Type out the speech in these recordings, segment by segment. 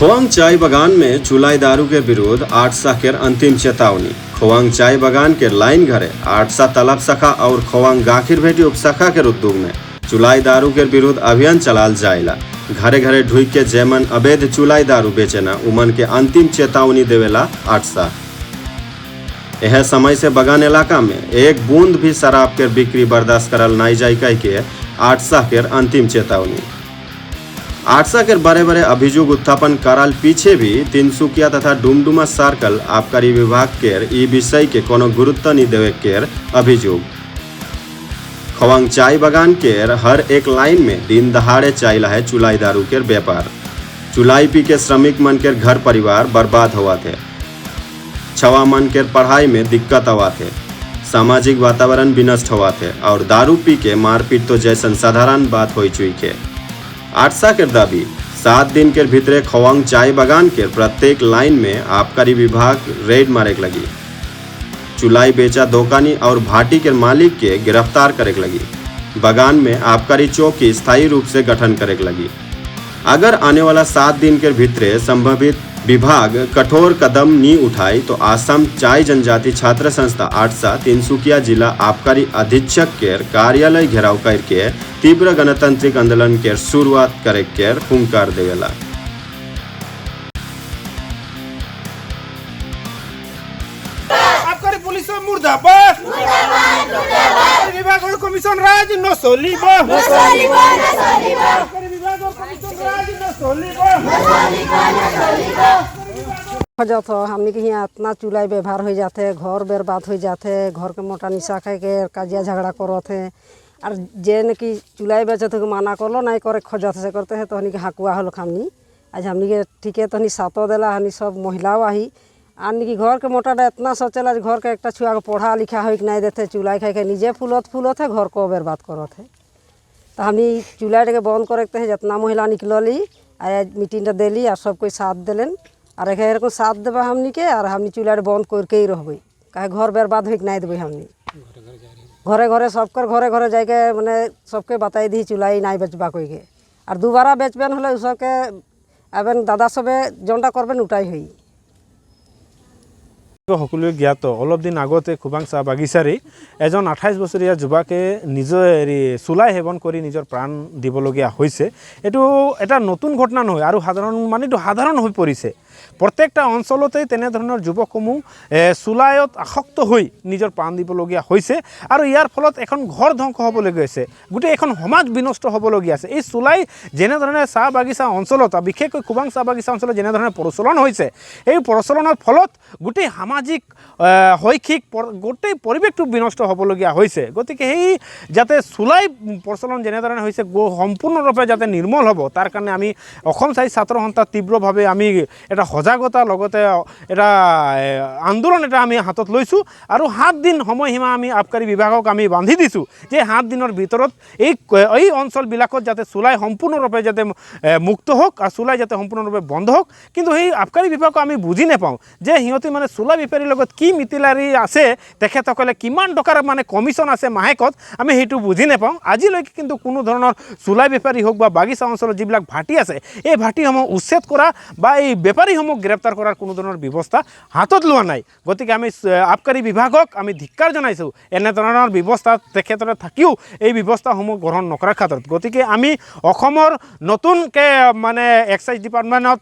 खोवांग चाय बागान में चुलाई दारू के विरुद्ध आटसा के अंतिम चेतावनी। खोवांग चाय बागान के लाइन घरे आटसा तलब शाखा और खोवांग गाखिर भेटी उपशाखा के उद्योग में चुलाई दारू के विरुद्ध अभियान चलाल जाएला। घरे घरे ढुई के जेमन अवैध चुलाई दारू बेचना उमन के अंतिम चेतावनी देवेला आटसा। यह समय से बगान इलाका में एक बूंद भी शराब के बिक्री बर्दाश्त करल नहीं जाए कह के आटसा के अंतिम चेतावनी। आटसा के बड़े बड़े अभियोग उत्थापन कराल पीछे भी तिनसुकिया तथा डुमडुमा सर्कल आबकारी विभाग के ई विषय के कोनो गुरुत्व नहीं देवे के अभियोग। खोवांग चाय बागान के हर एक लाइन में दिन दहाड़े चाइला है चुलाई दारू के व्यापार। चुलाई पी के श्रमिक मन के घर परिवार बर्बाद हुआ थे, छवा मन के पढ़ाई में दिक्कत हुआ थे, सामाजिक वातावरण विनष्ट हुआ थे और दारू पी के मारपीट तो जैसन साधारण बात हो चुकी है। आटसा के दाबी 7 दिन के भीतरे खोवांग चाय बागान के प्रत्येक लाइन में आबकारी विभाग रेड मारे लगी। चुलाई बेचा दुकानी और भाटी के मालिक के गिरफ्तार करे लगी। बागान में आबकारी चौकी स्थायी रूप से गठन करे लगी। अगर आने वाला 7 दिन के भीतरे संभावित विभाग कठोर कदम नहीं उठाई तो आसाम चाय जनजाति छात्र संस्था आटसा तिनसुकिया जिला आबकारी अधीक्षक के कार्यालय घेराव करके तीव्र गणतांत्रिक आंदोलन के शुरुआत करे के हुंकार देवेला। आबकारी पुलिस मुर्दाबाद, विभाग और कमीशन राज न सोलिबो, आबकारी विभाग और कमीशन राज न सोलिबो। खजत हो हमने के यहाँ इतना चूल्हा व्यवहार हो जाते, घर बर्बाद हो जाते, घर के मोटा निशा खाए के काजिया झगड़ा करते हैं और जेन की चूल्हा बेचते तो माना करलो नहीं करे खजत से करते हैं तो हनी के हकुआ हलो हमनी आज हमनी के ठीक है तो हनी सातो देला हनी सब महिला वाही आनी की घर के मोटा इतना सोचेला घर के एक छुआ के पढ़ा लिखा हो नहीं देते चूल्हा खाए के निजे फूलत है घर को बर्बाद करते हैं। तो हमनी चूल्हा के बंद करते हैं जितना महिला निकलली आज मीटिंग देली और सब कोई साथ दिलन और एक को साथ देवा हमनी के और हमनी चूल्हा बंद करके ही रहबे कहे घर बर्बाद हो नहीं देवे। हमनी घरे घरे सबकर घरे घरे जाके मैंने सबके बताई दी चूल्हा नहीं बेचबा कोई के और दोबारा बेचबेन हले सबके एवं दादा सबे जौनटा करबेन उठाई हुई। সকলোৱে জ্ঞাত অলপ দিন আগতে খুবাং চাহ বাগিচাৰী এজন 28 বছৰীয়া যুৱকে নিজৰ চুলাই সেৱন কৰি নিজৰ প্ৰাণ দিবলগীয়া হৈছে। এইটো এটা নতুন ঘটনা নহয় আৰু সাধাৰণ হৈ পৰিছে। প্ৰত্যেকটা অঞ্চলতেই তেনেধৰণৰ যুৱকসমূহ চুলাইত আসক্ত হৈ নিজৰ প্ৰাণ দিবলগীয়া হৈছে আৰু ইয়াৰ ফলত এখন ঘৰ ধ্বংস হ'বলৈ গৈছে, গোটেই এখন সমাজ বিনষ্ট হ'বলগীয়া আছে। এই চুলাই যেনেধৰণে চাহ বাগিচা অঞ্চলত বিশেষকৈ খুবাং চাহ বাগিচা অঞ্চলত যেনেধৰণে প্ৰচলন হৈছে এই প্ৰচলনৰ ফলত গোটেই সামাজিক শৈক্ষিক গোটেই পৰিৱেশটো বিনষ্ট হ'বলগীয়া হৈছে। গতিকে সেই যাতে চুলাই প্ৰচলন যেনেধৰণে হৈছে সম্পূৰ্ণৰূপে যাতে নিৰ্মল হ'ব তাৰ কাৰণে আমি অসম চাই ছাত্ৰ সন্থা তীব্ৰভাৱে আমি এটা সজাগতা লগতে এটা আন্দোলন এটা আমি হাতত লৈছোঁ আৰু 7 দিন সময়সীমা আমি আবকাৰী বিভাগক আমি বান্ধি দিছোঁ যে 7 দিনৰ ভিতৰত এই অঞ্চলবিলাকত যাতে চুলাই সম্পূৰ্ণৰূপে যাতে মুক্ত হওক আৰু চুলাই যাতে সম্পূৰ্ণৰূপে বন্ধ হওক। কিন্তু সেই আবকাৰী বিভাগক আমি বুজি নাপাওঁ যে সিহঁতে মানে চুলা বেপাৰীৰ লগত কি মিতিলাৰি আছে, তেখেতসকলে কিমান টকাৰ মানে কমিশ্যন আছে মাহেকত আমি সেইটো বুজি নাপাওঁ। আজিলৈকে কিন্তু কোনো ধৰণৰ চুলা বেপাৰী হওক বা বাগিচা অঞ্চলত যিবিলাক ভাটি আছে এই ভাটিসমূহ উচ্ছেদ কৰা বা এই বেপাৰীসমূহ গ্ৰেপ্তাৰ কৰাৰ কোনো ধৰণৰ ব্যৱস্থা হাতত লোৱা নাই। গতিকে আমি আবকাৰী বিভাগক আমি ধিক্কাৰ জনাইছোঁ এনেধৰণৰ ব্যৱস্থা তেখেতৰ থাকিও এই ব্যৱস্থাসমূহ গ্ৰহণ নকৰাৰ ক্ষেত্ৰত। গতিকে আমি অসমৰ নতুনকৈ মানে এক্সাইজ ডিপাৰ্টমেণ্টত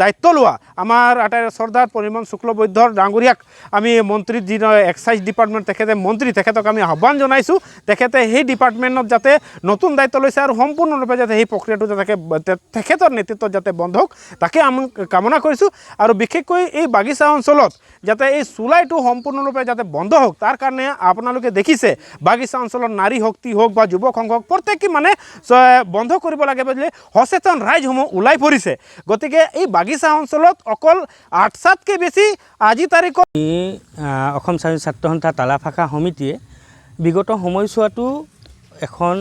দায়িত্ব লোৱা আমাৰ আটাইৰে চৰ্দাৰ পৰিমল শুক্লবৈদ্যৰ ডাঙৰীয়াক আমি মন্ত্ৰী যি এক্সাইজ ডিপাৰ্টমেণ্ট তেখেতে মন্ত্ৰী তেখেতক আমি আহ্বান জনাইছোঁ তেখেতে সেই ডিপাৰ্টমেণ্টত যাতে নতুন দায়িত্ব লৈছে আৰু সম্পূৰ্ণৰূপে যাতে সেই প্ৰক্ৰিয়াটো যাতে তেখেতৰ নেতৃত্বত যাতে বন্ধ হওক তাকে আমি কামনা কৰিছোঁ। আৰু বিশেষকৈ এই বাগিচা অঞ্চলত যাতে এই চুলাইটো সম্পূৰ্ণৰূপে যাতে বন্ধ হওক তাৰ কাৰণে আপোনালোকে দেখিছে বাগিচা অঞ্চলত নাৰী শক্তি হওক বা যুৱক সংঘ হওক প্ৰত্যেকে মানে বন্ধ কৰিব লাগে বুলি সচেতন ৰাইজসমূহ ওলাই পৰিছে। গতিকে এই বাগিচা অঞ্চলত অকল আটছাতকৈ বেছি আজি তাৰিখত অসম ছাত্ৰ সন্থা তালা ভাষা সমিতিয়ে বিগত সময়ছোৱাতো এখন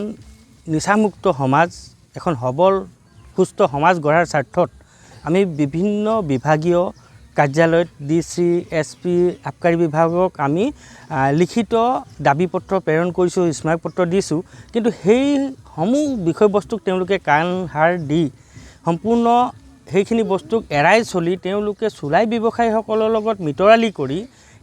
নিচামুক্ত সমাজ এখন সবল সুস্থ সমাজ গঢ়াৰ স্বাৰ্থত আমি বিভিন্ন বিভাগীয় কাৰ্যালয়ত DC SP আবকাৰী বিভাগক আমি লিখিত দাবী পত্ৰ প্ৰেৰণ কৰিছোঁ, স্মাৰক পত্ৰ দিছোঁ। কিন্তু সেই সমূহ বিষয়বস্তুক তেওঁলোকে কাণ সাৰ দি সম্পূৰ্ণ সেইখিনি বস্তুক এৰাই চলি তেওঁলোকে চুলাই ব্যৱসায়ীসকলৰ লগত মিতৰালি কৰি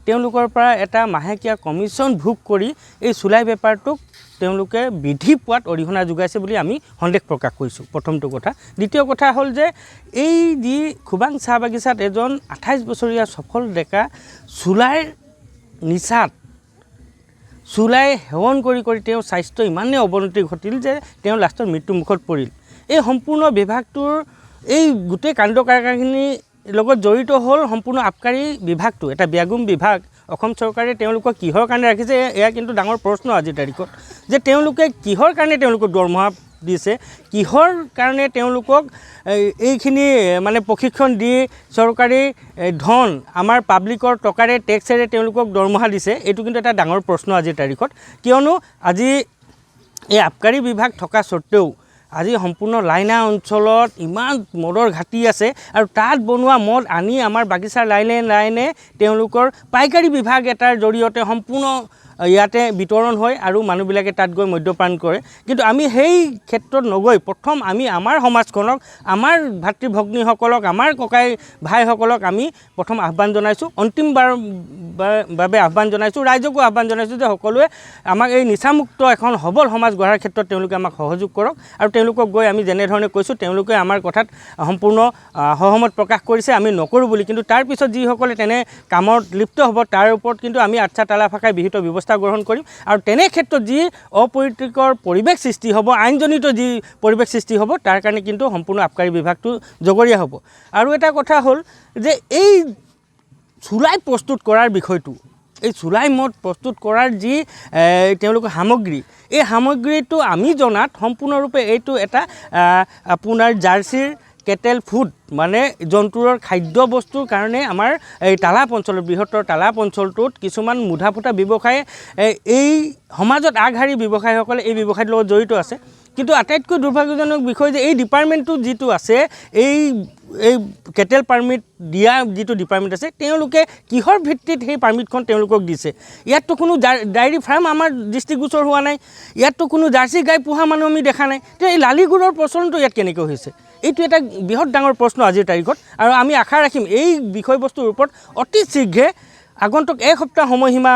তেওঁলোকৰ পৰা এটা মাহেকীয়া কমিশ্যন ভোগ কৰি এই চুলাই বেপাৰটোক তেওঁলোকে বৃদ্ধি পোৱাত অৰিহণা যোগাইছে বুলি আমি সন্দেহ প্ৰকাশ কৰিছোঁ প্ৰথমটো কথা। দ্বিতীয় কথা হ'ল যে এই যি খুবাং চাহ বাগিচাত এজন 28 বছৰীয়া সফল ডেকা চুলাইৰ নিচাত চুলাই সেৱন কৰি কৰি তেওঁৰ স্বাস্থ্য ইমানেই অৱনতি ঘটিল যে তেওঁ লাষ্টত মৃত্যুমুখত পৰিল। এই সম্পূৰ্ণ বিভাগটোৰ এই গোটেই কাণ্ড কাৰখানাখিনিৰ লগত জড়িত হ'ল সম্পূৰ্ণ আবকাৰী বিভাগটো, এটা ব্যাগুম বিভাগ। অসম চৰকাৰে তেওঁলোকক কিহৰ কাৰণে ৰাখিছে এয়া কিন্তু ডাঙৰ প্ৰশ্ন আজিৰ তাৰিখত, যে তেওঁলোকে কিহৰ কাৰণে তেওঁলোকক দৰমহা দিছে, কিহৰ কাৰণে তেওঁলোকক এইখিনি মানে প্ৰশিক্ষণ দি চৰকাৰী ধন আমাৰ পাব্লিকৰ টকাৰে টেক্সেৰে তেওঁলোকক দৰমহা দিছে, এইটো কিন্তু এটা ডাঙৰ প্ৰশ্ন আজিৰ তাৰিখত। কিয়নো আজি এই আবকাৰী বিভাগ থকা স্বত্তেও আজি সম্পূৰ্ণ লাইনা অঞ্চলত ইমান মদৰ ঘাটি আছে আৰু তাত বনোৱা মদ আনি আমাৰ বাগিচাৰ লাইনে লাইনে তেওঁলোকৰ পাইকাৰী বিভাগ এটাৰ জৰিয়তে সম্পূৰ্ণ ইয়াতে বিতৰণ হয় আৰু মানুহবিলাকে তাত গৈ মদ্যপান কৰে। কিন্তু আমি সেই ক্ষেত্ৰত নগৈ প্ৰথম আমি আমাৰ সমাজখনক, আমাৰ ভাতৃ ভগ্নীসকলক, আমাৰ ককাই ভাইসকলক আমি প্ৰথম আহ্বান জনাইছোঁ, অন্তিমবাৰ বাবে আহ্বান জনাইছোঁ, ৰাইজকো আহ্বান জনাইছোঁ যে সকলোৱে আমাক এই নিচামুক্ত এখন সবল সমাজ গঢ়াৰ ক্ষেত্ৰত তেওঁলোকে আমাক সহযোগ কৰক। আৰু তেওঁলোকক গৈ আমি যেনেধৰণে কৈছোঁ তেওঁলোকে আমাৰ কথাত সম্পূৰ্ণ সহমত প্ৰকাশ কৰিছে, আমি নকৰোঁ বুলি। কিন্তু তাৰপিছত যিসকলে তেনে কামত লিপ্ত হ'ব তাৰ ওপৰত কিন্তু আমি আচ্ছা তালা ভাষাই বিহিত ব্যৱস্থা গ্ৰহণ কৰিম। আৰু তেনে ক্ষেত্ৰত যি অপ্ৰীতিকৰ পৰিৱেশ সৃষ্টি হ'ব, আইনজনিত যি পৰিৱেশ সৃষ্টি হ'ব, তাৰ কাৰণে কিন্তু সম্পূৰ্ণ আবকাৰী বিভাগটো জগৰীয়া হ'ব। আৰু এটা কথা হ'ল যে এই চুলাই প্ৰস্তুত কৰাৰ বিষয়টো, এই চুলাই মদ প্ৰস্তুত কৰাৰ যি তেওঁলোকৰ সামগ্ৰী, এই সামগ্ৰীটো আমি জনাত সম্পূৰ্ণৰূপে এইটো এটা আপোনাৰ জাৰ্চিৰ কেটেল ফুড মানে জন্তুৰ খাদ্য বস্তুৰ কাৰণে আমাৰ এই তালাপ অঞ্চলত, বৃহত্তৰ তালাপ অঞ্চলটোত কিছুমান মুধা ফুটা ব্যৱসায়ে এই সমাজত আগশাৰী ব্যৱসায়ীসকলে এই ব্যৱসায়ৰ লগত জড়িত আছে। কিন্তু আটাইতকৈ দুৰ্ভাগ্যজনক বিষয় যে এই ডিপাৰ্টমেণ্টটো যিটো আছে, এই কেটেল পাৰ্মিট দিয়া যিটো ডিপাৰ্টমেণ্ট আছে, তেওঁলোকে কিহৰ ভিত্তিত সেই পাৰ্মিটখন তেওঁলোকক দিছে? ইয়াততো কোনো ডায়েৰী ফাৰ্ম আমাৰ দৃষ্টিগোচৰ হোৱা নাই, ইয়াততো কোনো জাৰ্চি গাই পোহা মানুহ আমি দেখা নাই। তেতিয়া এই লালিগুড়ৰ প্ৰচলনটো ইয়াত কেনেকৈ হৈছে? এইটো এটা বৃহৎ ডাঙৰ প্ৰশ্ন আজিৰ তাৰিখত। আৰু আমি আশা ৰাখিম এই বিষয়বস্তুৰ ওপৰত অতি শীঘ্ৰে আগন্তুক এসপ্তাহ সময়সীমা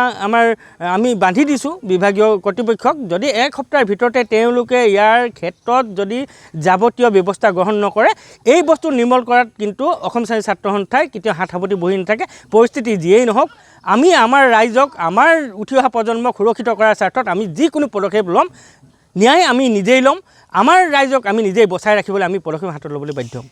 আমি বান্ধি দিছোঁ বিভাগীয় কৰ্তৃপক্ষক। যদি এক সপ্তাহৰ ভিতৰতে তেওঁলোকে ইয়াৰ ক্ষেত্ৰত যদি যাৱতীয় ব্যৱস্থা গ্ৰহণ নকৰে, এই বস্তু নিৰ্মূল কৰাত কিন্তু অসম স্বাধীন ছাত্ৰ সন্থাই কেতিয়াও হাত সাৱটি বহি নাথাকে। পৰিস্থিতি যিয়েই নহওক, আমি আমাৰ ৰাইজক, আমাৰ উঠি অহা প্ৰজন্মক সুৰক্ষিত কৰাৰ স্বাৰ্থত আমি যিকোনো পদক্ষেপ ল'ম, ন্যায় আমি নিজেই ল'ম। আমাৰ ৰাইজক আমি নিজেই বচাই ৰাখিবলৈ আমি পদক্ষেপ হাতত ল'বলৈ বাধ্য হ'ম।